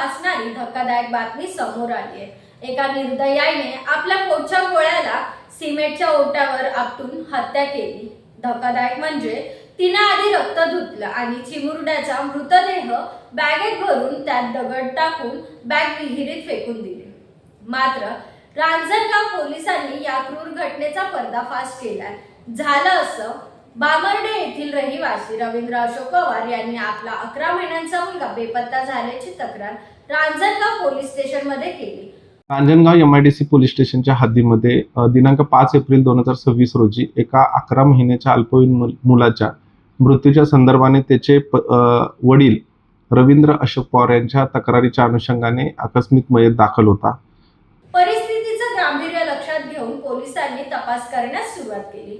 फासणारी धक्कादायक बातमी समोर आली आहे। एका निर्दयाने आपल्या पोटच्या गोळ्याला सिमेंटच्या ओट्यावर आपटून हत्या केली। धक्कादायक म्हणजे तिने आधी रक्त धुतलं आणि चिमुरड्याचा मृतदेह बॅगेत भरून त्यात दगड टाकून बॅग विहिरीत फेकून दिली। मात्र रांजणगाव पोलिसांनी या क्रूर घटनेचा पर्दाफाश केलाय। झालं असं, बामर्डे येथील रहिवासी रवींद्र अशोक पवार यांनी आपला 11 महिन्यांचा मुलगा बेपत्ता झाल्याची तक्रार रांजणगाव पोलीस स्टेशन मध्ये केली। रांजणगाव MIDC पोलीस स्टेशनच्या हद्दीमध्ये दिनांक 5 एप्रिल 2026 रोजी एका 11 महिन्याच्या अल्पवयीन मुलाच्या मृत्यूच्या संदर्भाने त्याचे वडील रवींद्र अशोक पवार यांच्या तक्रारीच्या अनुषंगाने आकस्मिक मयत दाखल होता। परिस्थितीचं गांभीर्य लक्षात घेऊन पोलिसांनी तपास करण्यास सुरुवात केली।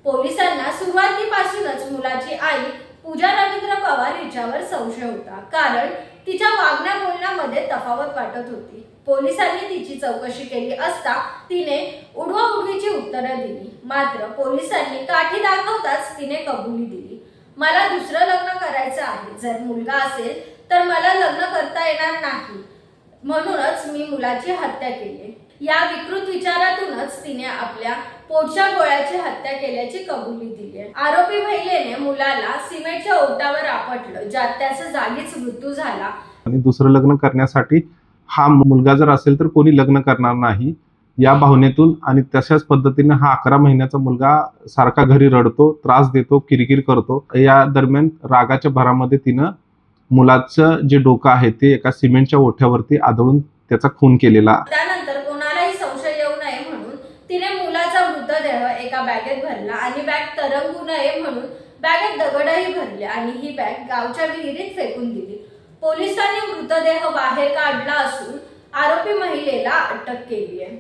पोलिसांना सुरुवातीपासूनच मुलाची आई पूजा रवींद्र पवार हिच्यावर संशय होता, कारण तिच्या वागण्या बोलण्यामध्ये तफावत वाटत होती। पोलिसांनी तिची चौकशी केली असता तिने उडवाउडवीची उत्तरं दिली। मात्र पोलिसांनी काठी दाखवताच तिने कबुली दिली, मला दुसरं लग्न करायचं आहे, जर मुलगा असेल तर मला लग्न करता येणार नाही, म्हणूनच मी मुलाची हत्या केली। या विकृत विचारातूनच तिने आपल्या पोटच्या गोळ्याची हत्या केल्याची कबुली दिली। आरोपी महिलेने मुलाला सिमेंटच्या ओट्यावर आपटलं, ज्यात त्याचा जागीच मृत्यू झाला आणि दुसरं लग्न करण्यासाठी हा मुलगा जर असेल तर कोणी लग्न करणार नाही या भावनेतून आणि तशाच पद्धतीने हा 11 महिन्याचा मुलगा सारखा घरी रडतो, त्रास देतो, किरकिर करतो। या दरम्यान रागाच्या भरामध्ये तिनं मुलाचं जे डोकं आहे ते एका सिमेंटच्या ओठ्यावरती आदळून त्याचा खून केलेला। त्यानंतर कोणालाही संशय येऊ नये म्हणून तिने मुलाचा मृतदेह एका बॅगेत भरला आणि बॅग तरंगू नये म्हणून बॅगेत दगडही भरले आणि ही बॅग गावच्या विहिरीत फेकून दिली। पोलिसांनी मृतदेह बाहेर काढला असून आरोपी महिलेला अटक केली आहे।